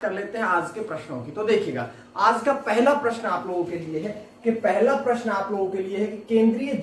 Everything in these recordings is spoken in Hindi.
कर लेते हैं आज के प्रश्नों की। तो देखिएगा, आज का पहला प्रश्न आप लोगों के लिए है कि केंद्रीय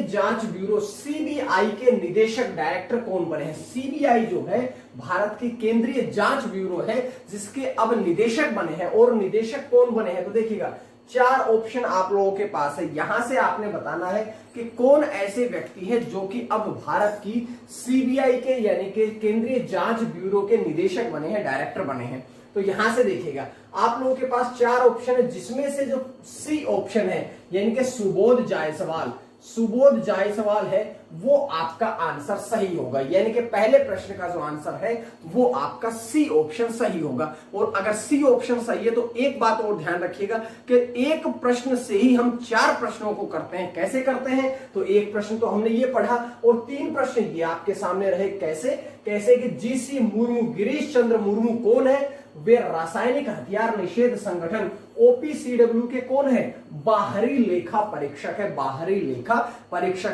जांच ब्यूरो सीबीआई के निदेशक डायरेक्टर कौन बने हैं। सीबीआई जो है भारत की केंद्रीय जांच ब्यूरो है जिसके अब निदेशक बने हैं। और निदेशक कौन बने हैं तो देखिएगा, 4 ऑप्शन आप लोगों के पास है। यहां से आपने बताना है कि कौन ऐसे व्यक्ति है जो कि अब भारत की सीबीआई के यानी कि केंद्रीय जांच ब्यूरो के निदेशक बने हैं, डायरेक्टर बने हैं। तो यहां से देखिएगा, आप लोगों के पास 4 ऑप्शन है जिसमें से जो सी ऑप्शन है यानी कि सुबोध जायसवाल है वो आपका आंसर सही होगा। यानी कि पहले प्रश्न का जो आंसर है वो आपका सी ऑप्शन सही होगा। और अगर सी ऑप्शन सही है तो एक बात और ध्यान रखिएगा कि एक प्रश्न से ही हम 4 प्रश्नों को करते हैं। कैसे करते हैं तो एक प्रश्न तो हमने ये पढ़ा और 3 प्रश्न ये आपके सामने रहे। कैसे कि जीसी मुर्मू, गिरीश चंद्र मुर्मू कौन है, वे रासायनिक हथियार निषेध संगठन ओपीसीडब्ल्यू के कौन है, बाहरी लेखा परीक्षक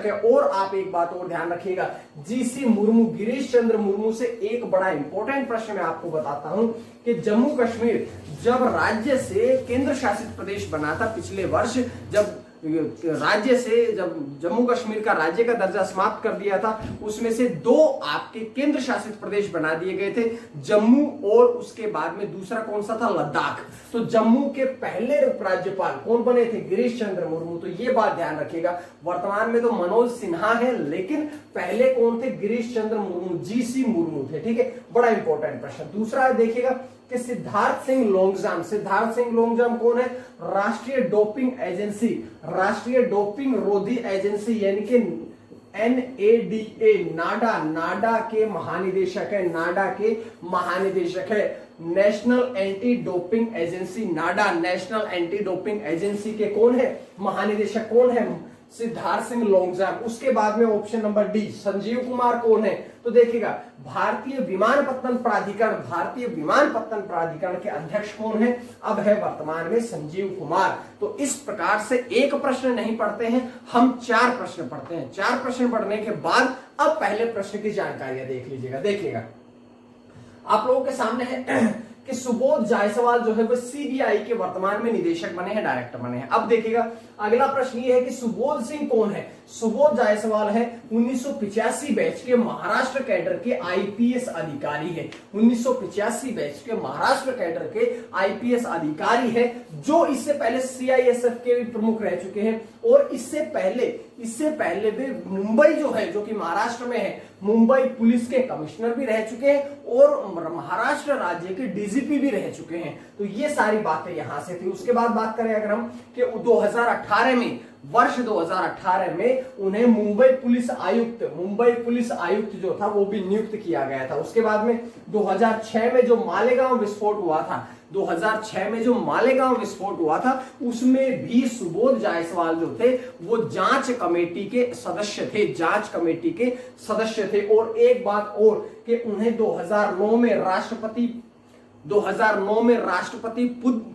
है। और आप एक बात और ध्यान रखिएगा, जीसी मुर्मू, गिरीश चंद्र मुर्मू से एक बड़ा इंपॉर्टेंट प्रश्न मैं आपको बताता हूं कि जम्मू कश्मीर जब राज्य से केंद्र शासित प्रदेश बना था पिछले वर्ष, जब जम्मू कश्मीर का राज्य का दर्जा समाप्त कर दिया था, उसमें से 2 आपके केंद्र शासित प्रदेश बना दिए गए थे, जम्मू और उसके बाद में दूसरा कौन सा था, लद्दाख। तो जम्मू के पहले उपराज्यपाल कौन बने थे, गिरीश चंद्र मुर्मू। तो ये बात ध्यान रखिएगा, वर्तमान में तो मनोज सिन्हा है लेकिन पहले कौन थे, गिरीश चंद्र मुर्मू, जीसी मुर्मू थे। ठीक है, बड़ा इंपॉर्टेंट प्रश्न। दूसरा देखिएगा कि सिद्धार्थ सिंह लोंगजाम कौन है, राष्ट्रीय डोपिंग रोधी एजेंसी यानी कि NADA, नाडा के महानिदेशक है। नेशनल एंटी डोपिंग एजेंसी, नाडा नेशनल एंटी डोपिंग एजेंसी के कौन है, महानिदेशक कौन है, सिद्धार्थ सिंह लोंगजाम। उसके बाद में option number D, Sanjeev Kumar कौन है तो देखिएगा, भारतीय विमानपत्तन प्राधिकरण के अध्यक्ष कौन है, अब है वर्तमान में संजीव कुमार। तो इस प्रकार से एक प्रश्न नहीं पढ़ते हैं हम, 4 प्रश्न पढ़ते हैं। 4 प्रश्न पढ़ने के बाद अब पहले प्रश्न की जानकारियां देख लीजिएगा। आप लोगों के सामने है कि सुबोध जायसवाल जो है वो सीबीआई के वर्तमान में निदेशक बने हैं, डायरेक्टर बने हैं। अब देखिएगा, अगला प्रश्न ये है कि सुबोध सिंह कौन है। सुबोध जायसवाल है 1985 बैच के महाराष्ट्र कैडर के आईपीएस अधिकारी है। 1985 बैच के महाराष्ट्र कैडर के आईपीएस अधिकारी है, जो इससे पहले सीआईएसएफ के भी प्रमुख रह चुके हैं। और इससे पहले वे मुंबई जो है, जो कि महाराष्ट्र में है, मुंबई पुलिस के कमिश्नर भी रह चुके हैं और महाराष्ट्र राज्य के डीजीपी भी रह चुके हैं। तो ये सारी बातें यहां से थी। उसके बाद बात करें अगर हम कि 2018 में उन्हें मुंबई पुलिस आयुक्त जो था वो भी नियुक्त किया गया था। उसके बाद में 2006 में जो मालेगांव विस्फोट हुआ था उसमें भी सुबोध जायसवाल जो थे वो जांच कमेटी के सदस्य थे। और एक बात और कि उन्हें 2009 में राष्ट्रपति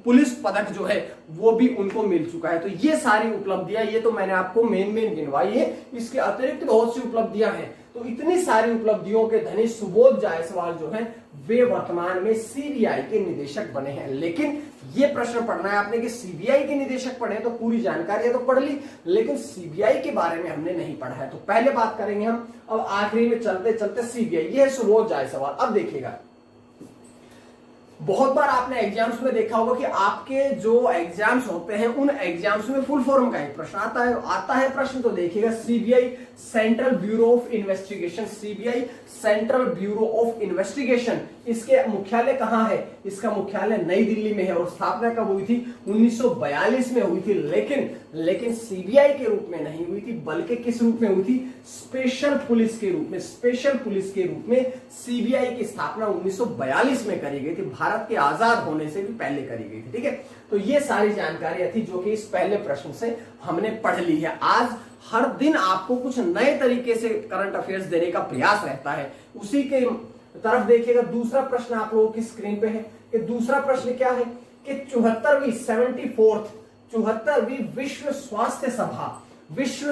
पुलिस पदक जो है वो भी उनको मिल चुका है। तो ये सारी उपलब्धियां, ये तो मैंने आपको मेन गिनवाई है, इसके अतिरिक्त बहुत सी उपलब्धियां हैं। तो इतनी सारी उपलब्धियों के धनी सुबोध जायसवाल जो हैं वे वर्तमान में सीबीआई के निदेशक बने हैं। लेकिन ये प्रश्न पढ़ना है आपने कि सीबीआई के निदेशक पढ़े, तो पूरी जानकारी तो पढ़ ली लेकिन सीबीआई के बारे में हमने नहीं पढ़ा है। तो पहले बात करेंगे हम, अब आखिरी में चलते सीबीआई, ये है सुबोध जायसवाल। अब देखिएगा, बहुत बार आपने एग्जाम्स में देखा होगा कि आपके जो एग्जाम्स होते हैं उन एग्जाम्स में फुल फॉर्म का एक प्रश्न आता है प्रश्न। तो देखिएगा, CBI central bureau of investigation, इसके मुख्यालय कहां है, इसका मुख्यालय नई दिल्ली में है। और स्थापना कब हुई थी, 1942 में हुई थी। लेकिन सीबीआई के रूप में नहीं हुई थी, बल्कि किस रूप में हुई थी, स्पेशल पुलिस के रूप में सीबीआई की स्थापना 1942 में करी गई थी, भारत के आजाद होने से भी पहले करी गई थी। ठीक है, तो ये सारी जानकारियां थी जो कि इस पहले प्रश्न से हमने पढ़ ली है। आज हर दिन आपको कुछ नए तरीके से करंट अफेयर्स देने का प्रयास रहता है, उसी के तरफ देखिएगा। दूसरा प्रश्न आप लोगों की स्क्रीन पे है कि दूसरा प्रश्न क्या है कि 74वीं विश्व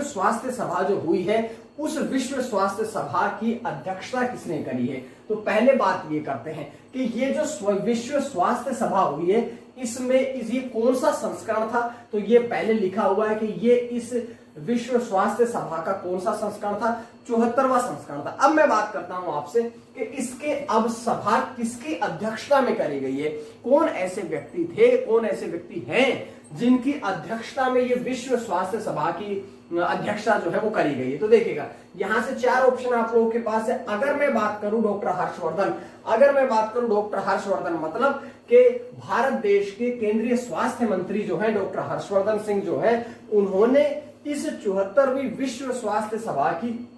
स्वास्थ्य सभा जो हुई है उस विश्व स्वास्थ्य सभा की अध्यक्षता किसने करी है? तो पहले बात ये करते हैं कि ये जो विश्व स्वास्थ्य सभा हुई है इसमें ये कौन सा संस्करण था? तो ये पहले लिखा हुआ है कि ये इस विश्व स्वास्थ्य सभा का कौन सा संस्करण था? 74वां संस्करण था। अब मैं बात करता हूं आपसे कि इसके अब सभा किसकी अध्यक्षता में करी गई है, कौन ऐसे व्यक्ति थे, कौन ऐसे व्यक्ति हैं जिनकी अध्यक्षता में ये विश्व स्वास्थ्य सभा की अध्यक्षता जो है वो करी गई है। तो देखिएगा यहां से 4 ऑप्शन आप लोगों के पास है। अगर मैं बात करूं डॉक्टर हर्षवर्धन, मतलब कि भारत देश के केंद्रीय स्वास्थ्य मंत्री जो है डॉक्टर हर्षवर्धन सिंह जो है, उन्होंने इस 74वीं विश्व स्वास्थ्य सभा की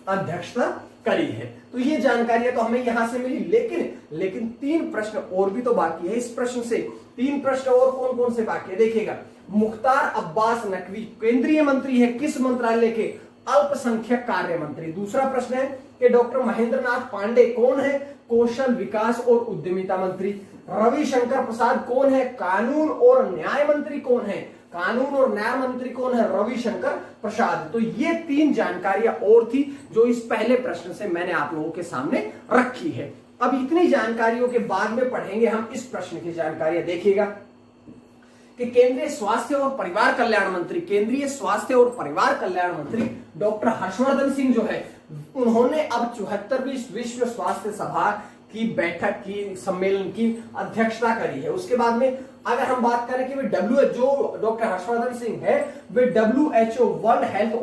अध्यक्षता करी है। तो ये जानकारियां तो हमें यहां से मिली, लेकिन 3 प्रश्न और भी तो बाकी है। इस प्रश्न से 3 प्रश्न और कौन कौन से बाकी है देखिएगा। मुख्तार अब्बास नकवी केंद्रीय मंत्री है किस मंत्रालय के? अल्पसंख्यक कार्य मंत्री। दूसरा प्रश्न है कि डॉक्टर महेंद्र नाथ पांडे कौन है? कौशल विकास और उद्यमिता मंत्री। रविशंकर प्रसाद कौन है? कानून और न्याय मंत्री कौन है? रविशंकर प्रसाद। तो ये 3 जानकारियां और थी जो इस पहले प्रश्न से मैंने आप लोगों के सामने रखी है। अब इतनी जानकारियों के बाद में पढ़ेंगे हम इस प्रश्न की जानकारियां। देखिएगा कि केंद्रीय स्वास्थ्य और परिवार कल्याण मंत्री डॉक्टर हर्षवर्धन सिंह जो है, उन्होंने अब 74वीं विश्व स्वास्थ्य सभा की बैठक की सम्मेलन की अध्यक्षता करी है। उसके बाद में अगर हम बात करें कि वे जो डॉक्टर हर्षवर्धन सिंह है वे WHO वर्ल्ड हेल्थ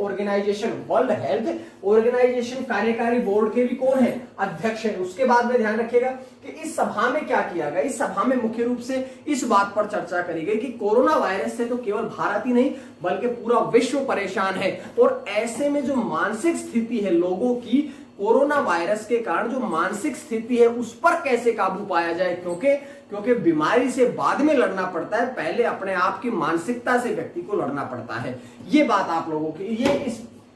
ऑर्गेनाइजेशन कार्यकारी बोर्ड के भी कौन है? अध्यक्ष है। उसके बाद में ध्यान रखिएगा कि इस सभा में क्या किया गया। इस सभा में मुख्य रूप से इस बात पर चर्चा करी गई कि कोरोना वायरस से तो केवल भारत ही नहीं बल्कि पूरा विश्व परेशान है, और ऐसे में जो मानसिक स्थिति है लोगों की कोरोना वायरस के कारण जो मानसिक स्थिति है उस पर कैसे काबू पाया जाए, क्योंकि बीमारी से बाद में लड़ना पड़ता है, पहले अपने आप की मानसिकता से व्यक्ति को लड़ना पड़ता है। ये बात आप लोगों की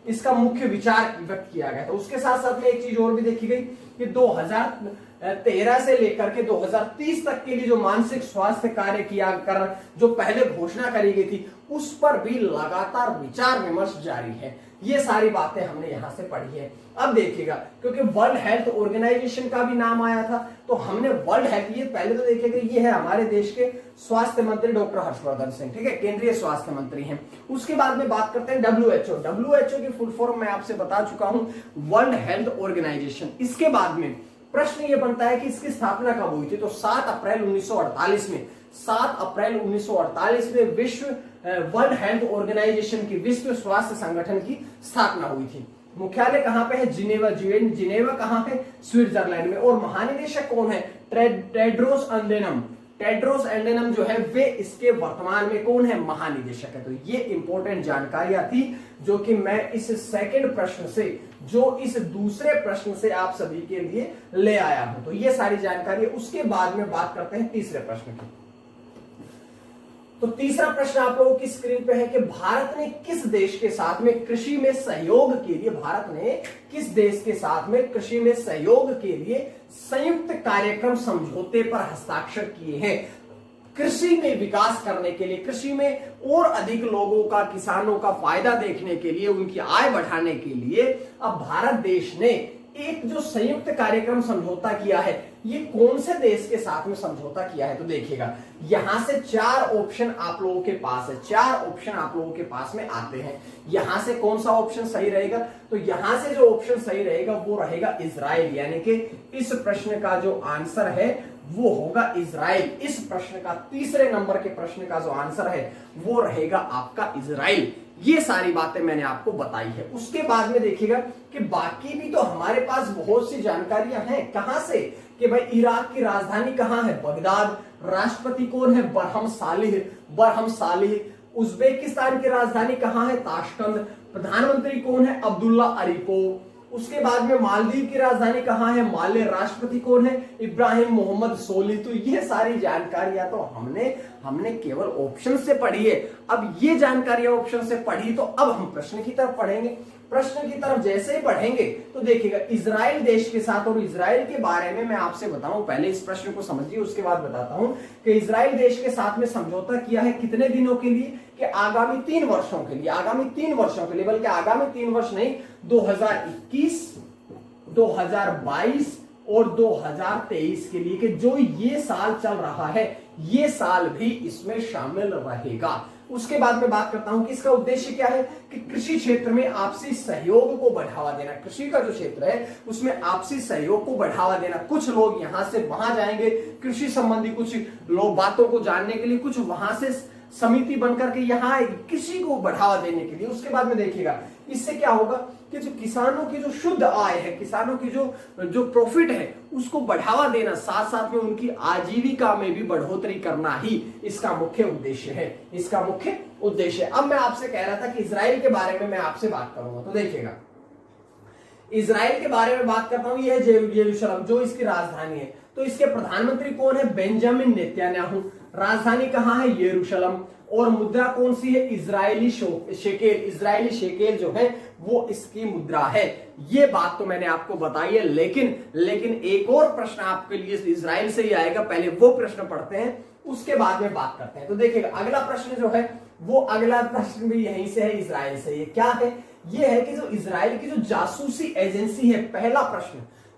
इसका मुख्य विचार व्यक्त किया गया था। उसके साथ साथ में एक चीज और भी देखी गई कि 2013 से लेकर के 2030 तक के लिए जो मानसिक स्वास्थ्य कार्य किया कर जो पहले घोषणा करी गई थी उस पर भी लगातार विचार विमर्श जारी है। ये सारी बातें हमने यहां से पढ़ी है। अब देखिएगा क्योंकि वर्ल्ड हेल्थ ऑर्गेनाइजेशन का भी नाम आया था तो हमने वर्ल्ड हेल्थ, ये पहले तो देखिएगा ये है हमारे देश के स्वास्थ्य मंत्री डॉक्टर हर्षवर्धन सिंह, ठीक है, केंद्रीय स्वास्थ्य मंत्री हैं। उसके बाद में बात करते हैं WHO की फुल फॉर्म मैं आपसे बता चुका हूं, वर्ल्ड हेल्थ ऑर्गेनाइजेशन। इसके बाद में प्रश्न ये बनता है कि इसकी स्थापना कब हुई थी? तो 7 अप्रैल 1948 में विश्व वर्ल्ड हेल्थ ऑर्गेनाइजेशन की विश्व स्वास्थ्य संगठन की स्थापना हुई थी। मुख्यालय कहां पे है? जिनेवा कहां है? स्विट्जरलैंड में। और महानिदेशक कौन है? टेड्रोस एडेनम जो है वे इसके वर्तमान में कौन है? महानिदेशक है। तो ये इंपॉर्टेंट जानकारियां थी जो कि मैं इस सेकंड प्रश्न से, जो इस दूसरे प्रश्न से आप सभी के लिए ले आया हूं। तो ये सारी जानकारी। उसके बाद में बात करते हैं तीसरे प्रश्न की। तो तीसरा प्रश्न आप लोगों की स्क्रीन पे है कि भारत ने किस देश के साथ में कृषि में सहयोग के लिए संयुक्त कार्यक्रम समझौते पर हस्ताक्षर किए हैं? कृषि में विकास करने के लिए, कृषि में और अधिक लोगों का, किसानों का फायदा देखने के लिए, उनकी आय बढ़ाने के लिए अब भारत देश ने एक जो संयुक्त कार्यक्रम समझौता किया है, ये कौन से देश के साथ में समझौता किया है? तो देखिएगा यहां से 4 ऑप्शन आप लोगों के पास है, 4 ऑप्शन आप लोगों के पास में आते हैं। यहां से कौन सा ऑप्शन सही रहेगा? तो यहां से जो ऑप्शन सही रहेगा वो रहेगा इजराइल, यानी कि इस प्रश्न का जो आंसर है वो होगा इजराइल। इस प्रश्न का तीसरे नंबर के प्रश्न का जो आंसर है वो रहेगा आपका इजराइल। ये सारी बातें मैंने आपको बताई है। उसके बाद में देखिएगा कि बाकी भी तो हमारे पास बहुत सी जानकारियां हैं। कहां से? कि भाई इराक की राजधानी कहां है? बगदाद। राष्ट्रपति कौन है? बरहम सालिह। उज्बेकिस्तान की राजधानी कहां है? ताशकंद। प्रधानमंत्री कौन है? अब्दुल्ला अरीपोव। उसके बाद में मालदीव की राजधानी कहां है? माले। राष्ट्रपति कौन है? इब्राहिम मोहम्मद सोली। तो ये सारी जानकारियां तो हमने केवल ऑप्शन से पढ़ी है। अब ये जानकारियां ऑप्शन से पढ़ी तो अब हम प्रश्न की तरफ पढ़ेंगे। प्रश्न की तरफ जैसे ही बढ़ेंगे तो देखिएगा इजराइल देश के साथ, और इजराइल के बारे में मैं आपसे बताऊं, पहले इस प्रश्न को समझिए उसके बाद बताता हूं कि इजराइल देश के साथ में समझौता किया है कितने दिनों के लिए? कि कि आगामी 3 वर्षों के लिए, बल्कि आगामी 3 वर्ष नहीं, 2021, 2022 और 2023 के लिए, कि जो ये साल चल रहा है ये साल भी इसमें शामिल रहेगा। उसके बाद में बात करता हूं कि इसका उद्देश्य क्या है, कि कृषि क्षेत्र में आपसी सहयोग को बढ़ावा देना। कृषि का जो क्षेत्र है उसमें आपसी सहयोग को बढ़ावा देना। कुछ लोग यहां से वहां जाएंगे कृषि संबंधी कुछ लोग बातों को जानने के लिए, कुछ वहां से समिति बनकर के यहाँ कृषि को बढ़ावा देने के लिए। उसके बाद में देखिएगा इससे क्या होगा कि जो किसानों की जो शुद्ध आय है, किसानों की जो प्रॉफिट है उसको बढ़ावा देना, साथ साथ में उनकी आजीविका में भी बढ़ोतरी करना ही इसका मुख्य उद्देश्य है, इसका मुख्य उद्देश्य। अब मैं आपसे कह रहा था कि इजराइल के बारे में मैं आपसे बात करूंगा, तो देखिएगा इजराइल के बारे में बात करता हूं। यह है यरूशलेम जो इसकी राजधानी है। तो इसके प्रधानमंत्री कौन है, बेंजामिन नेतन्याहू। राजधानी कहां है, यरूशलेम। और मुद्रा कौन सी है, इजरायली शेकेल। इजरायली शेकेल जो है वो इसकी मुद्रा है। ये बात तो मैंने आपको बताई है, लेकिन एक और प्रश्न आपके लिए इजराइल से ही आएगा। पहले वो प्रश्न पढ़ते हैं, उसके बाद में बात करते हैं। तो देखिएगा अगला प्रश्न जो है वो, अगला प्रश्न भी यहीं से है, इजराइल से। ये क्या है, ये है कि जो इजराइल की जो जासूसी एजेंसी है,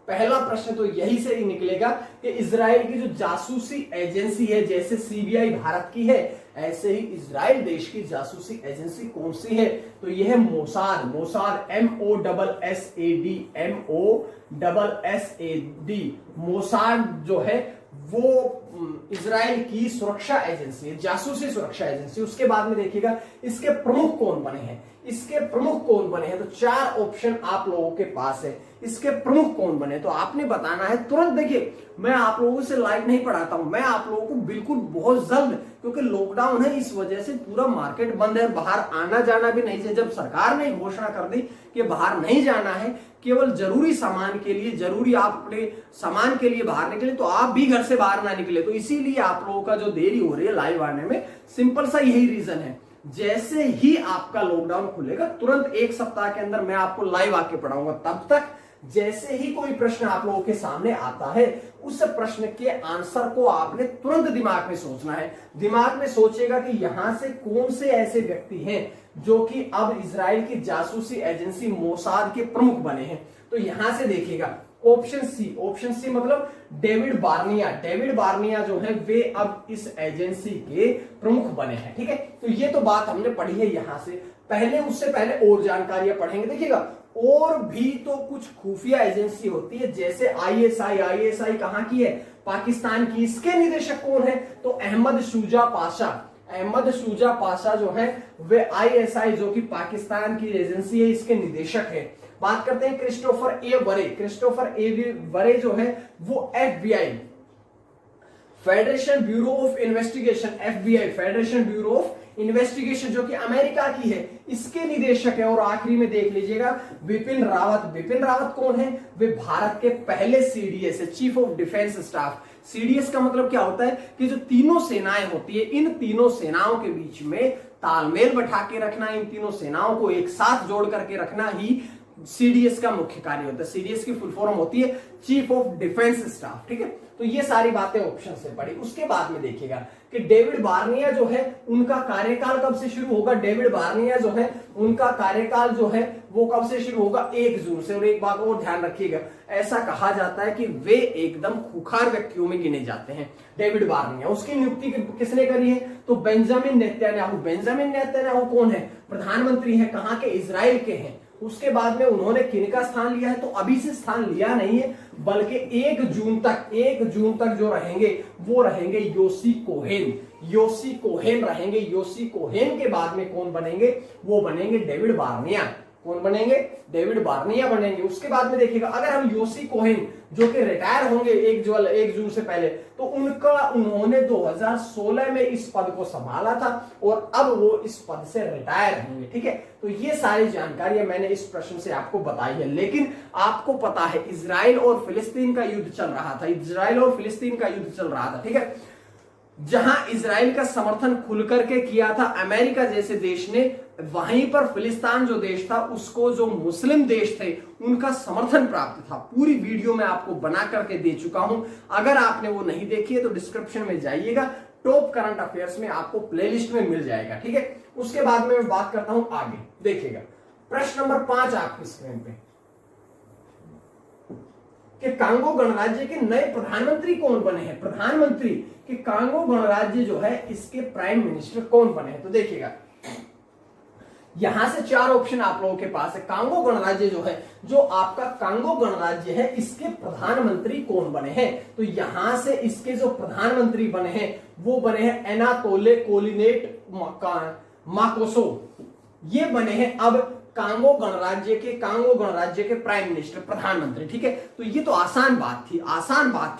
पहला प्रश्न तो यही से ही निकलेगा कि इजराइल की जो जासूसी एजेंसी है, जैसे सीबीआई भारत की है, ऐसे ही इजराइल देश की जासूसी एजेंसी कौन सी है, तो यह है मोसाद। MOSSAD मोसाद जो है वो इजराइल की सुरक्षा एजेंसी है, जासूसी सुरक्षा एजेंसी। उसके बाद में देखिएगा इसके प्रमुख कौन बने हैं, तो 4 ऑप्शन आप लोगों के पास है। इसके प्रमुख कौन बने तो आपने बताना है तुरंत। देखिए मैं आप लोगों से लाइव नहीं पढ़ाता हूं, मैं आप लोगों को बिल्कुल बहुत जल्द, क्योंकि लॉकडाउन है इस वजह से पूरा मार्केट बंद है, बाहर आना जाना भी नहीं है। जब सरकार ने घोषणा कर दी कि बाहर नहीं जाना है, केवल जरूरी सामान के लिए, जरूरी आप अपने सामान के लिए बाहर निकले, तो आप भी घर से बाहर ना निकले। तो इसीलिए आप लोगों का जो देरी हो रही है लाइव आने में, सिंपल सा यही रीजन है। जैसे ही आपका लॉकडाउन खुलेगा तुरंत 1 सप्ताह के अंदर मैं आपको लाइव आके पढ़ाऊंगा। तब तक जैसे ही कोई प्रश्न आप लोगों के सामने आता है, उस प्रश्न के आंसर को आपने तुरंत दिमाग में सोचना है। दिमाग में सोचेगा कि यहां से कौन से ऐसे व्यक्ति हैं जो कि अब इजराइल की जासूसी एजेंसी मोसाद के प्रमुख बने हैं। तो यहां से देखिएगा ऑप्शन सी मतलब डेविड बार्निया जो है वे अब इस एजेंसी के प्रमुख बने हैं। ठीक है, तो ये तो बात हमने पढ़ी है यहां से। उससे पहले और जानकारियां पढ़ेंगे। देखिएगा और भी तो कुछ खुफिया एजेंसी होती है, जैसे आईएसआई कहां की है, पाकिस्तान की। इसके निदेशक कौन है, तो अहमद शुजा पाशा जो है वे आईएसआई जो कि पाकिस्तान की एजेंसी है, इसके निदेशक है। बात करते हैं क्रिस्टोफर ए वरे जो है वो FBI federation bureau of investigation जो कि अमेरिका की है, इसके निदेशक है। और आखिरी में देख लीजिएगा बिपिन रावत कौन है, वे भारत के पहले CDS है, chief of defence staff. CDS का मतलब क्या होता है कि जो तीनों सेनाएं होती है, इन तीनों सेनाओं के बीच में तालमेल बैठा के रखना, इन तीनों सेनाओं को एक साथ जोड़ करके रखना ही CDS का मुख्य कार्य होता है। CDS की फुल फॉर्म होती है चीफ ऑफ डिफेंस स्टाफ। ठीक है, तो ये सारी बातें ऑप्शन से पढ़ी। उसके बाद में देखिएगा कि डेविड बार्निया जो है उनका कार्यकाल कब से शुरू होगा। डेविड बार्निया जो है उनका कार्यकाल जो है वो कब से शुरू होगा, 1 जून से। और एक बात और ध्यान रखिएगा, ऐसा कहा जाता है कि वे एकदम खुखार व्यक्तियों में गिने जाते हैं डेविड बार्निया। उसकी नियुक्ति किसने करी है, तो बेंजामिन नेतन्याहू कौन है, प्रधानमंत्री है, कहां के, इजराइल के हैं। उसके बाद में उन्होंने किनका स्थान लिया है, तो अभी से स्थान लिया नहीं है, बल्कि 1 जून तक जो रहेंगे वो रहेंगे योसी कोहेन रहेंगे। योसी कोहेन के बाद में कौन बनेंगे, वो बनेंगे डेविड बार्निया। कौन बनेंगे, डेविड बार्निया बनेंगे। उसके बाद में देखिएगा अगर हम योसी कोहेन जो कि रिटायर होंगे 1 जून से पहले, तो उन्होंने 2016 में इस पद को संभाला था और अब वो इस पद से रिटायर होंगे। ठीक है, तो ये सारी जानकारियां मैंने इस प्रश्न से आपको बताई है। लेकिन आपको पता है इजराइल और फिलिस्तीन का युद्ध चल रहा था। ठीक है, जहां इजराइल का समर्थन खुल करके किया था अमेरिका जैसे देश ने, वहीं पर फिलिस्तीन जो देश था उसको जो मुस्लिम देश थे उनका समर्थन प्राप्त था। पूरी वीडियो में आपको बना करके दे चुका हूं, अगर आपने वो नहीं देखी है तो डिस्क्रिप्शन में जाइएगा, टॉप करंट अफेयर्स में आपको प्लेलिस्ट में मिल जाएगा, ठीक है। उसके बाद में मैं बात करता हूं आगे, देखिएगा प्रश्न नंबर 5 आपकी स्क्रीन पे कि कांगो गणराज्य के नए प्रधानमंत्री कौन बने हैं। प्रधानमंत्री कि कांगो गणराज्य जो है इसके प्राइम मिनिस्टर कौन बने हैं। तो देखिएगा यहां से 4 ऑप्शन आप लोगों के पास है। कांगो गणराज्य जो है, जो आपका कांगो गणराज्य है, इसके प्रधानमंत्री कौन बने हैं। तो यहां से इसके जो प्रधानमंत्री बने हैं वो बने हैं एनातोले कोलिनेट माकोसो, ये बने हैं अब कांगो गणराज्य के प्राइम मिनिस्टर, प्रधानमंत्री, ठीक है। तो ये तो आसान बात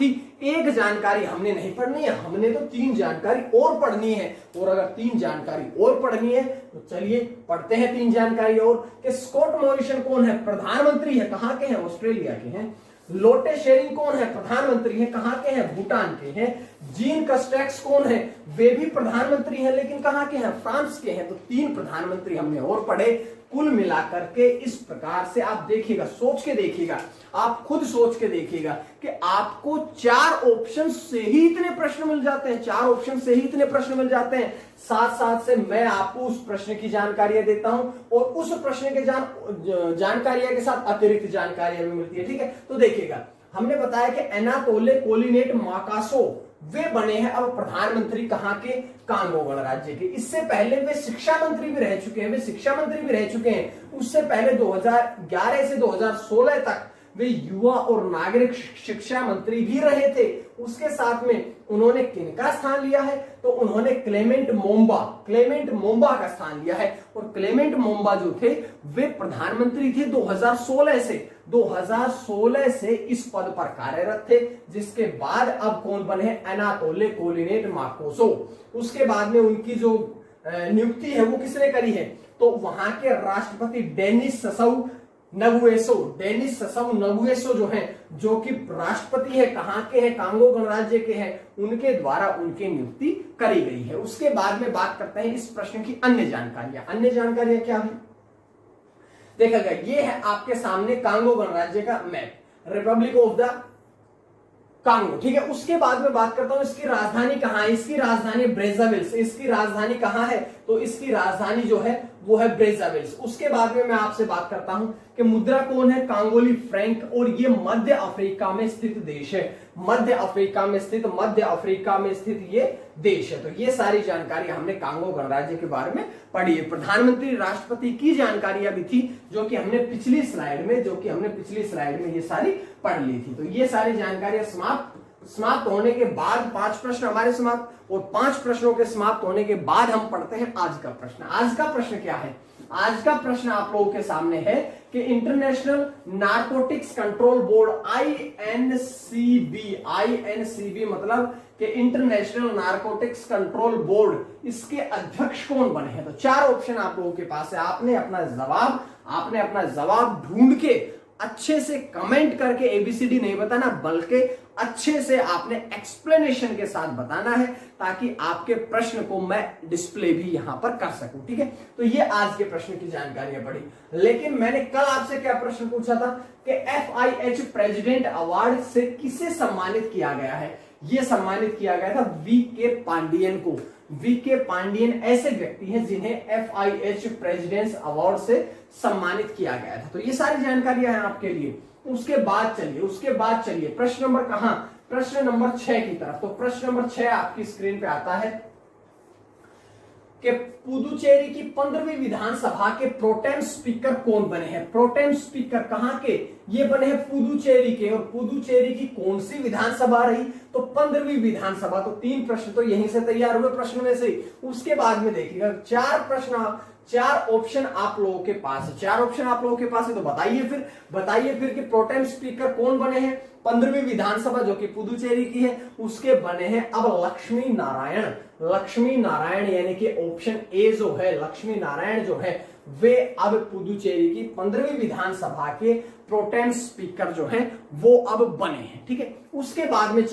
थी। एक जानकारी हमने नहीं पढ़नी है, हमने तो 3 जानकारी और पढ़नी है। और अगर 3 जानकारी और पढ़नी है तो चलिए पढ़ते हैं 3 जानकारी और। कि स्कॉट मॉरिसन कौन है, प्रधानमंत्री है, कहां के हैं, ऑस्ट्रेलिया के हैं। लोटे शेरिंग कौन है, प्रधानमंत्री है, कहां के हैं, भूटान के हैं। जीन कस्टेक्स कौन है, वे भी प्रधानमंत्री हैं लेकिन कहां के हैं, फ्रांस के हैं। तो 3 प्रधानमंत्री हमने और पढ़े। कुल मिलाकर के इस प्रकार से आप देखिएगा, सोच के देखिएगा, आप खुद सोच के देखिएगा कि आपको 4 ऑप्शन से ही इतने प्रश्न मिल जाते हैं, 4 ऑप्शन से ही इतने प्रश्न मिल जाते हैं। साथ साथ से मैं आपको उस प्रश्न की जानकारियां देता हूं और उस प्रश्न के जानकारियां के साथ अतिरिक्त जानकारियां भी मिलती है, ठीक है। तो देखिएगा हमने बताया कि एनातोले कोलिनेट माकासो वे बने हैं अब प्रधानमंत्री, कहां के, कांगो गणराज्य के। इससे पहले वे शिक्षा मंत्री भी रह चुके हैं, उससे पहले 2011 से 2016 तक वे युवा और नागरिक शिक्षा मंत्री भी रहे थे। उसके साथ में उन्होंने किनका स्थान लिया है, तो उन्होंने क्लेमेंट मोम्बा का स्थान लिया है। और क्लेमेंट मोम्बा जो थे वे प्रधानमंत्री थे 2016 से इस पद पर कार्यरत थे। जिसके बाद अब कौन बने, एनातोले कोलिनेट माकोसो। उसके बाद में उनकी जो नियुक्ति है वो किसने करी है, तो वहां के राष्ट्रपति डेनिस ससाउ नगुएसो जो हैं, जो कि राष्ट्रपति है, कहां के हैं, कांगो गणराज्य के हैं, उनके द्वारा उनकी नियुक्ति करी गई है। उसके बाद में बात करते हैं इस प्रश्न की अन्य जानकारियां क्या है। देखा गया ये है आपके सामने कांगो गणराज्य का map, Republic of the Congo, ठीक है। उसके बाद में बात करता हूं इसकी राजधानी कहां है। इसकी राजधानी ब्रेजाविल्स। इसकी राजधानी कहां है, तो इसकी राजधानी जो है वो है ब्रेजाविल्स। उसके बाद में मैं आपसे बात करता हूं कि मुद्रा कौन है, कांगोली फ्रैंक, और ये मध्य अफ्रीका में स्थित देश है। मध्य अफ्रीका में स्थित ये देश है। तो ये सारी जानकारी हमने कांगो गणराज्य के बारे में पढ़ी है। प्रधानमंत्री, राष्ट्रपति की जानकारियां भी थी जो कि हमने पिछली स्लाइड में ये सारी पढ़ ली थी। तो ये सारी जानकारियां समाप्त होने के बाद 5 प्रश्न हमारे समाप्त, और 5 प्रश्नों के समाप्त होने के बाद हम पढ़ते हैं आज का प्रश्न। आज का प्रश्न क्या है, आज का प्रश्न आप लोगों के सामने है कि international narcotics control board INCB मतलब कि इंटरनेशनल नारकोटिक्स कंट्रोल बोर्ड, इसके अध्यक्ष कौन बने हैं। तो 4 ऑप्शन आप लोगों के पास है। आपने अपना जवाब ढूंढ के अच्छे से कमेंट करके ABCD नहीं बताना, बल्कि अच्छे से आपने एक्सप्लेनेशन के साथ बताना है, ताकि आपके प्रश्न को मैं डिस्प्ले भी यहां पर कर सकूं, ठीक है। तो ये आज के प्रश्न की जानकारियां पढ़ी। लेकिन मैंने कल आपसे क्या प्रश्न पूछा था कि FIH प्रेसिडेंट अवार्ड से किसे सम्मानित किया गया है। यह सम्मानित किया गया था VK पांडियन को। VK पांडियन ऐसे व्यक्ति हैं जिन्हें FIH प्रेसिडेंट्स अवार्ड से सम्मानित किया गया था। तो ये सारी जानकारियां हैं आपके लिए। उसके बाद चलिए प्रश्न नंबर कहां, प्रश्न नंबर 6 की तरफ। तो प्रश्न नंबर 6 आपकी स्क्रीन पे आता है कि पुदुचेरी की 15वीं विधानसभा के प्रोटेम स्पीकर कौन बने हैं। प्रोटेम स्पीकर कहां के, ये बने हैं पुदुचेरी के। और पुदुचेरी की कौन सी विधानसभा रही, तो 15वीं विधानसभा। तो 3 प्रश्न तो यहीं से तैयार हुए प्रश्न में से। उसके बाद में देखिएगा 4 ऑप्शन आप लोगों के पास है। तो बताइए फिर कि प्रोटेम स्पीकर कौन बने हैं 15वीं विधानसभा जो कि पुदुचेरी की है, उसके बने हैं अब लक्ष्मी नारायण यानी कि ऑप्शन ए जो है, लक्ष्मी नारायण जो है वे अब पुदुचेरी की 15वीं विधानसभा के प्रोटेम स्पीकर जो हैं वो अब बने हैं, ठीक है। उसके बाद में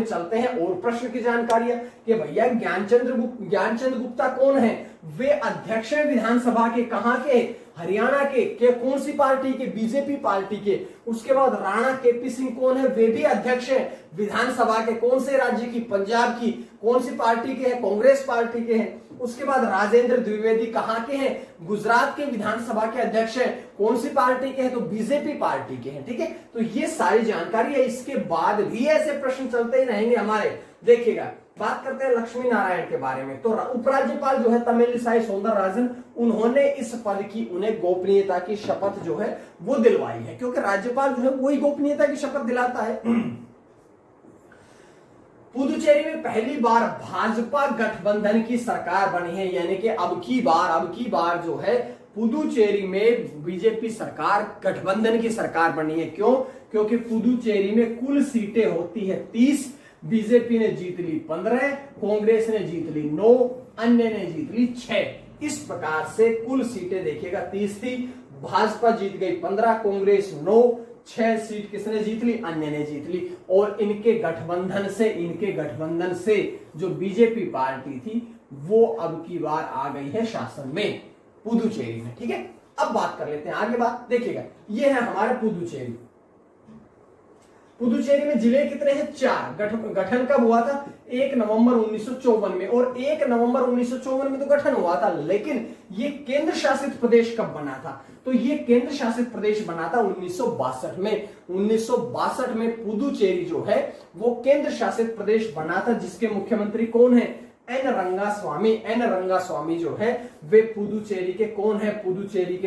चलते हैं और प्रश्न की जानकारियां कि भैया ज्ञानचंद गुप्ता कौन है, वे अध्यक्ष विधानसभा के, कहां के, हरियाणा के कौन सी पार्टी के, बीजेपी पार्टी के। उसके बाद राणा केपी सिंह कौन है, वे भी अध्यक्ष हैं विधानसभा के। कौन से राज्य की, पंजाब की। कौन सी पार्टी के हैं, कांग्रेस पार्टी के हैं। उसके बाद राजेंद्र द्विवेदी कहां के हैं, गुजरात के विधानसभा के अध्यक्ष हैं। कौन सी पार्टी के हैं, तो बीजेपी पार्टी के हैं। ठीक है, तो ये सारी जानकारी है। इसके बाद भी ऐसे प्रश्न चलते ही रहेंगे हमारे। देखिएगा, बात करते हैं लक्ष्मी नारायण के बारे में। तो उपराज्यपाल जो है तमिलिसाई सौंदरराजन, उन्होंने इस पद की, उन्हें गोपनीयता की शपथ जो है वो दिलवाई है, क्योंकि राज्यपाल जो है वही गोपनीयता की शपथ दिलाता है। पुदुचेरी में पहली बार भाजपा गठबंधन की सरकार बनी है, यानी कि अब की बार जो है पुदुचेरी में बीजेपी सरकार गठबंधन की सरकार बनी है। क्यों? क्योंकि पुदुचेरी में कुल सीटें होती है 30, बीजेपी ने जीत ली 15, कांग्रेस ने जीत ली 9, अन्य ने जीत ली 6। इस प्रकार से कुल सीटें देखिएगा 30 थी, भाजपा जीत गई 15, कांग्रेस 9, 6 सीट किसने जीत ली, अन्य ने जीत ली। और इनके गठबंधन से जो बीजेपी पार्टी थी वो अब की बार आ गई है शासन में पुदुचेरी में। ठीक है, अब बात कर लेते हैं आगे बात। देखिएगा, ये है हमारे पुदुचेरी। पुदुचेरी में जिले कितने हैं, 4। गठन कब हुआ था, 1 नवंबर 1954 में। और 1 नवंबर 1954 में तो गठन हुआ था, लेकिन ये केंद्र शासित प्रदेश कब बना था, तो ये केंद्र शासित प्रदेश बना था 1962 में। 1962 में पुदुचेरी जो है वो केंद्र शासित प्रदेश बना था, जिसके मुख्यमंत्री कौन है, एन रंगास्वामी जो है वे पुदुचेरी के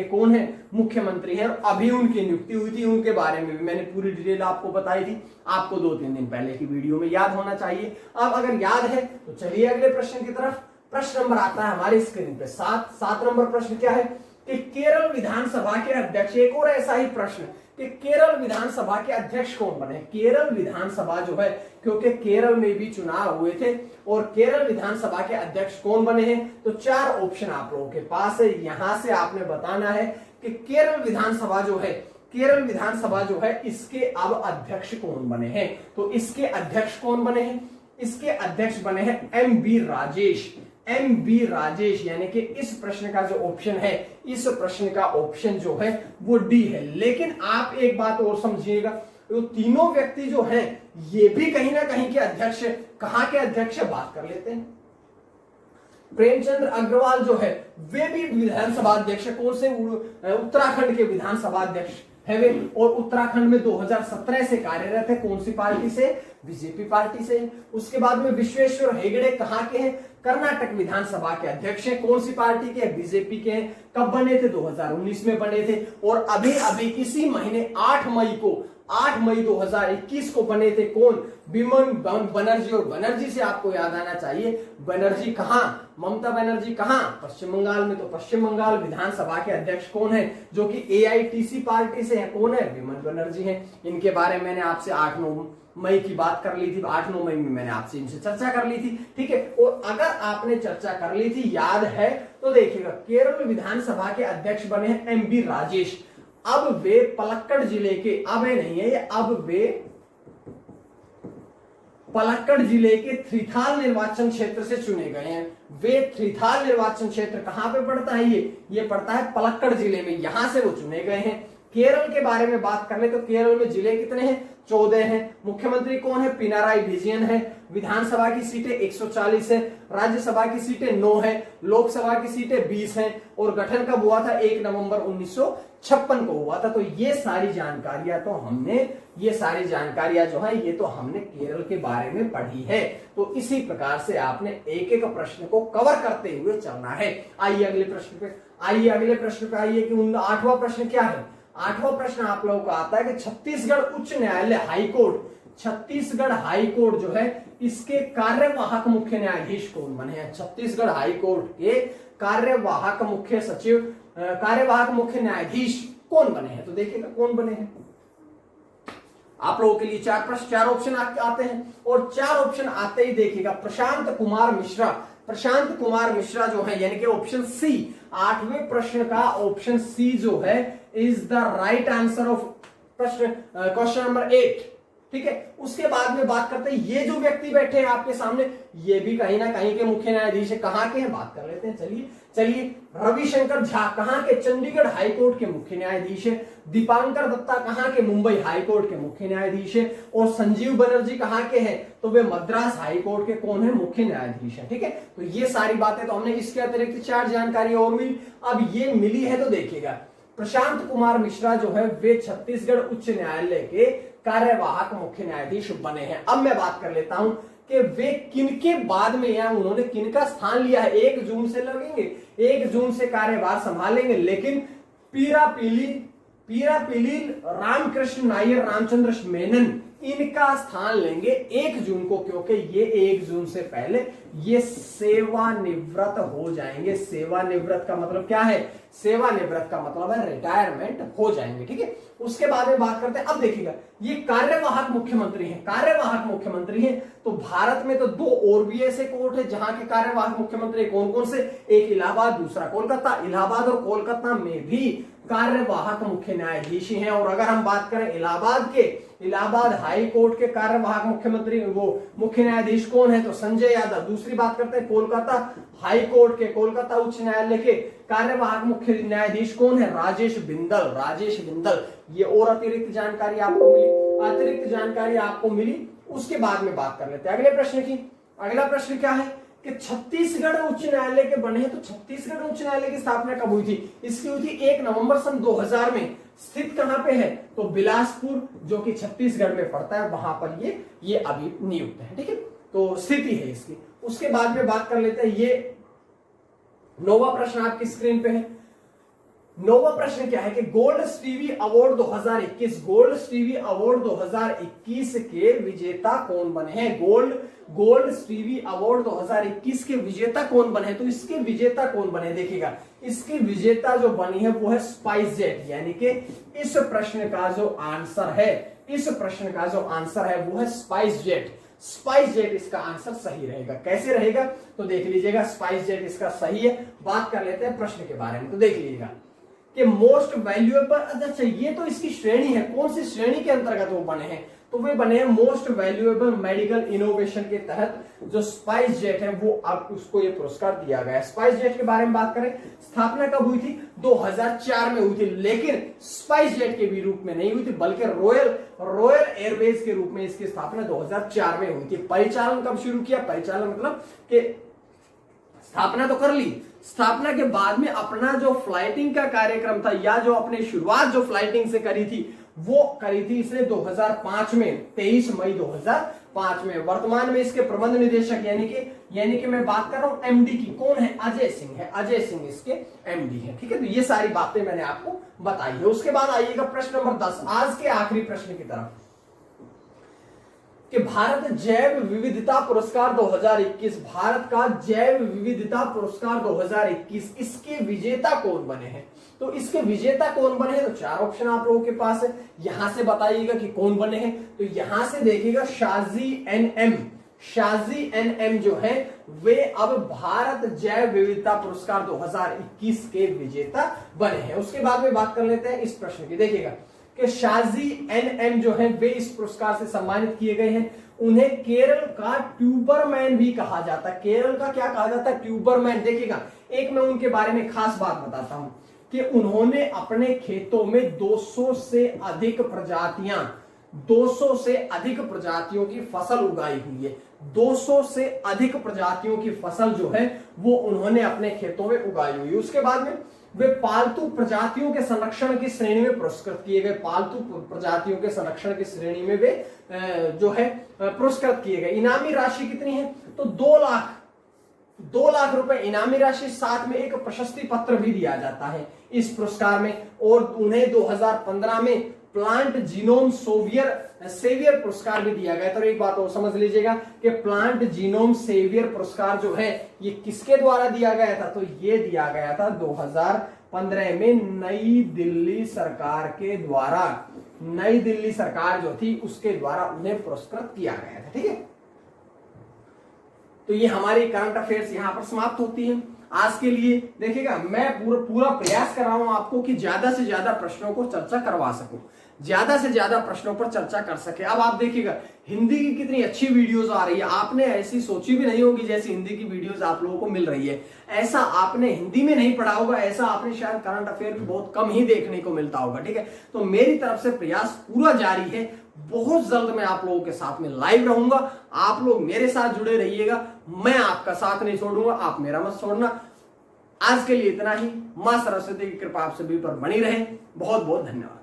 कौन है, मुख्यमंत्री हैं। अभी उनकी नियुक्ति हुई थी, उनके बारे में भी मैंने पूरी डिटेल आपको बताई थी, आपको 2-3 दिन पहले की वीडियो में याद होना चाहिए। अब अगर याद है तो चलिए अगले प्रश्न की तरफ। प्रश्न नंबर आता है हमारी स्क्रीन पे 7 नंबर प्रश्न क्या है कि केरल विधानसभा के अध्यक्ष, एक और ऐसा ही प्रश्न कि केरल विधानसभा के अध्यक्ष कौन बने। केरल विधानसभा जो है, क्योंकि केरल में भी चुनाव हुए थे, और केरल विधानसभा के अध्यक्ष कौन बने हैं, तो 4 ऑप्शन आप लोगों के पास है। यहां से आपने बताना है कि केरल विधानसभा जो है इसके अब अध्यक्ष कौन बने हैं। तो इसके अध्यक्ष कौन बने हैं, इसके अध्यक्ष बने हैं एम बी राजेश, यानी कि इस प्रश्न का जो ऑप्शन है, इस प्रश्न का ऑप्शन जो है वो डी है। लेकिन आप एक बात और समझिएगा, तो तीनों व्यक्ति जो हैं ये भी कहीं ना कहीं के अध्यक्ष, कहां के अध्यक्ष, बात कर लेते हैं। प्रेमचंद्र अग्रवाल जो है वे भी विधानसभा अध्यक्ष, कौन से, उत्तराखंड के विधानसभा अध्यक्ष है वे, और उत्तराखंड में 2017 से कार्यरत है। कौन सी पार्टी से, बीजेपी पार्टी से। उसके बाद में विश्वेश्वर हेगड़े कहां के हैं, कर्नाटक विधानसभा के अध्यक्ष हैं। कौन सी पार्टी के, बीजेपी के हैं। कब बने थे, 2019 में बने थे। और अभी इसी महीने 8 मई 2021 को बने थे। कौन, बिमन बनर्जी। और बनर्जी से आपको याद आना चाहिए, बनर्जी कहां, ममता बनर्जी कहां, पश्चिम बंगाल में। तो पश्चिम बंगाल विधानसभा के अध्यक्ष कौन है, जो कि एआईटीसी पार्टी से है, कौन है, बिमन बनर्जी है। इनके बारे में मैंने आपसे 8-9 मई की बात कर ली थी, 8-9 मई में मैंने आपसे इनसे चर्चा कर ली थी। ठीक है, और अगर आपने चर्चा कर ली थी, याद है, तो देखिएगा केरल विधानसभा के अध्यक्ष बने हैं एम बी राजेश। अब वे पलक्कड़ जिले के, अब वे पलक्कड़ जिले के थ्रीथाल निर्वाचन क्षेत्र से चुने गए हैं। वे थ्रीथाल निर्वाचन क्षेत्र कहां पे पड़ता है, ये पड़ता है पलक्कड़ जिले में, यहां से वो चुने गए हैं। केरल के बारे में बात कर ले तो केरल में जिले कितने हैं, 14 हैं। मुख्यमंत्री कौन है, पिनाराई विजयन है। विधानसभा की सीटें 140 है, राज्यसभा की सीटें 9 है, लोकसभा की सीटें 20 हैं। और गठन कब हुआ था, 1 नवंबर 1956 को हुआ था। तो ये सारी जानकारियां जो है ये तो हमने केरल के बारे में पढ़ी है। तो इसी प्रकार से आपने एक एक प्रश्न को कवर करते हुए चलना है। आइए अगले प्रश्न पे आइए कि 8वां प्रश्न क्या है। 8वां प्रश्न आप लोगों का आता है कि छत्तीसगढ़ उच्च न्यायालय छत्तीसगढ़ हाईकोर्ट जो है इसके कार्यवाहक मुख्य न्यायाधीश कौन बने हैं। छत्तीसगढ़ हाईकोर्ट के कार्यवाहक मुख्य न्यायाधीश कौन बने हैं। तो देखिएगा कौन बने हैं। आप लोगों के लिए 4 ऑप्शन आते हैं, और 4 ऑप्शन आते ही देखिएगा प्रशांत कुमार मिश्रा जो है, यानी कि ऑप्शन सी, 8वें प्रश्न का ऑप्शन सी जो है is the right answer of question number 8। ठीक है, उसके बाद में बात करते हैं, ये जो व्यक्ति बैठे हैं आपके सामने, ये भी कहीं ना कहीं के मुख्य न्यायाधीश है। कहां के हैं, बात कर लेते हैं। चलिए रविशंकर झा कहां के चंडीगढ़ हाईकोर्ट के मुख्य न्यायाधीश है। दीपांकर दत्ता कहां के मुंबई हाईकोर्ट के मुख्य न्यायाधीश है। और संजीव बनर्जी कहां के हैं, तो वे मद्रास हाईकोर्ट के कौन है, मुख्य न्यायाधीश है। ठीक है, तो ये सारी बातें तो हमने इसके अतिरिक्त 4 जानकारी और मिली। अब ये मिली है तो देखिएगा, प्रशांत कुमार मिश्रा जो है वे छत्तीसगढ़ उच्च न्यायालय के कार्यवाहक मुख्य न्यायाधीश बने हैं। अब मैं बात कर लेता हूं कि वे किनके बाद में या उन्होंने किनका स्थान लिया है। 1 जून से लगेंगे, 1 जून से कार्यभार संभालेंगे, लेकिन पीरापीली रामकृष्ण नायर रामचंद्र मेनन इनका स्थान लेंगे 1 जून को, क्योंकि ये 1 जून से पहले ये सेवानिवृत्त हो जाएंगे। सेवानिवृत्त का मतलब क्या है, सेवानिवृत्त का मतलब है रिटायरमेंट हो जाएंगे। ठीक है, उसके बाद में बात करते हैं। अब देखिएगा, ये कार्यवाहक मुख्यमंत्री हैं, कार्यवाहक मुख्यमंत्री हैं। तो भारत में तो 2 और भी ऐसे कोर्ट है जहां के कार्यवाहक मुख्यमंत्री कौन कौन से, एक इलाहाबाद, दूसरा कोलकाता। इलाहाबाद और कोलकाता में भी कार्यवाहक मुख्य न्यायाधीश हैं। और अगर हम बात करें इलाहाबाद हाई कोर्ट के कार्यवाहक मुख्यमंत्री वो मुख्य न्यायाधीश कौन है, तो संजय यादव। दूसरी बात करते हैं कोलकाता हाई कोर्ट के, कोलकाता उच्च न्यायालय के कार्यवाहक मुख्य न्यायाधीश कौन है, राजेश बिंदल। ये और अतिरिक्त जानकारी आपको मिली। उसके बाद में बात कर लेते हैं अगले प्रश्न की। अगला प्रश्न क्या है कि छत्तीसगढ़ उच्च न्यायालय के बने हैं। तो छत्तीसगढ़ उच्च न्यायालय की स्थापना कब हुई थी, इसकी हुई थी 1 नवंबर सन 2000 में। स्थित कहां पे है, तो बिलासपुर, जो कि छत्तीसगढ़ में पड़ता है, वहां पर ये अभी नियुक्त है। ठीक है, तो स्थिति है इसकी। उसके बाद में बात कर लेते हैं, ये 9वां प्रश्न आपकी स्क्रीन पे है। 9वां प्रश्न क्या है कि गोल्ड स्टीवी अवार्ड 2021 के विजेता कौन बने हैं। गोल्ड स्टीवी अवार्ड 2021 के विजेता कौन बने, तो इसके विजेता कौन बने, देखिएगा इसकी विजेता जो बनी है वो है स्पाइस जेट। यानी कि इस प्रश्न का जो आंसर है वो है स्पाइस जेट। स्पाइस जेट इसका आंसर सही रहेगा। कैसे रहेगा, तो देख लीजिएगा, स्पाइस जेट इसका सही है। बात कर लेते हैं प्रश्न के बारे में, तो देख लीजिएगा कि मोस्ट वैल्यूएबल, अच्छा ये तो इसकी श्रेणी है, कौन सी श्रेणी के अंतर्गत वो बने हैं, तो वे बने हैं मोस्ट वैल्यूएबल मेडिकल इनोवेशन के तहत। जो स्पाइस जेट है वो अब उसको ये पुरस्कार दिया गया है। स्पाइस जेट के बारे में बात करें, स्थापना कब हुई थी, 2004 में हुई थी, लेकिन स्पाइस जेट के भी रूप में नहीं हुई थी, बल्कि रॉयल एयरवेज के रूप में इसकी स्थापना 2004 में हुई थी। परिचालन कब शुरू किया, परिचालन मतलब कि स्थापना तो कर ली, स्थापना के बाद में अपना जो फ्लाइटिंग का कार्यक्रम था, या जो अपने शुरुआत जो फ्लाइटिंग से करी थी वो करी थी इसने 2005 में, 23 मई 2005 में। वर्तमान में इसके प्रबंध निदेशक यानी कि मैं बात कर रहा हूं एमडी की, कौन है, अजय सिंह इसके एमडी है। ठीक है, तो ये सारी बातें मैंने आपको बताई है। उसके बाद आइएगा प्रश्न नंबर 10, आज के आखिरी प्रश्न की तरफ, कि भारत जैव विविधता पुरस्कार 2021, भारत का जैव विविधता पुरस्कार 2021, इसके विजेता कौन बने हैं। तो इसके विजेता कौन बने हैं, तो 4 ऑप्शन आप लोगों के पास है, यहां से बताइएगा कि कौन बने हैं। तो यहां से देखिएगा शाजी एनएम जो है वे अब भारत जैव विविधता पुरस्कार 2021 के विजेता बने हैं। उसके बाद में बात कर लेते हैं इस प्रश्न की, देखिएगा कि शाजी एनएम जो है वे इस पुरस्कार से सम्मानित किए गए हैं। उन्हें केरल का ट्यूबरमैन भी कहा जाता है। केरल का क्या कहा जाता है, ट्यूबरमैन। देखिएगा, एक मैं उनके बारे में खास बात बताता हूं कि उन्होंने अपने खेतों में 200 से अधिक प्रजातियों की फसल उगाई हुई है। 200 से अधिक प्रजातियों की फसल जो है वो उन्होंने अपने खेतों में उगाई हुई है। उसके बाद में वे पालतू प्रजातियों के संरक्षण की श्रेणी में पुरस्कृत किए गए। पालतू प्रजातियों के संरक्षण की श्रेणी में वे जो है पुरस्कृत किए गए। इनामी राशि कितनी है, तो 2 लाख रुपए इनामी राशि, साथ में एक प्रशस्ति पत्र भी दिया जाता है इस पुरस्कार में। और उन्हें 2015 में प्लांट जीनोम सेवियर पुरस्कार भी दिया गया। तो एक बात और समझ लीजिएगा कि प्लांट जीनोम सेवियर पुरस्कार जो है ये किसके द्वारा दिया गया था, तो ये दिया गया था 2015 में नई दिल्ली सरकार के द्वारा। नई दिल्ली सरकार जो थी उसके द्वारा उन्हें पुरस्कृत किया गया था। ठीक है, तो ये हमारी करंट अफेयर्स यहां पर समाप्त होती है आज के लिए। देखिएगा, मैं पूरा प्रयास कर रहा हूं आपको कि ज्यादा से ज्यादा प्रश्नों को चर्चा करवा सकूं। ज्यादा से ज्यादा प्रश्नों पर चर्चा कर सके। अब आप देखिएगा हिंदी की कितनी अच्छी वीडियोस आ रही है, आपने ऐसी सोची भी नहीं होगी जैसी हिंदी की वीडियोस आप लोगों को मिल रही है। ऐसा आपने हिंदी में नहीं पढ़ा होगा, ऐसा आपने शायद करंट अफेयर भी बहुत कम ही देखने को मिलता होगा। ठीक है, तो मेरी तरफ से प्रयास पूरा जारी है, बहुत जल्द मैं आप लोगों के साथ में लाइव रहूंगा, आप लोग मेरे साथ जुड़े रहिएगा, मैं आपका साथ नहीं छोड़ूंगा, आप मेरा मत छोड़ना। आज के लिए इतना ही। मां सरस्वती की कृपा आप सभी पर बनी रहे। बहुत बहुत धन्यवाद।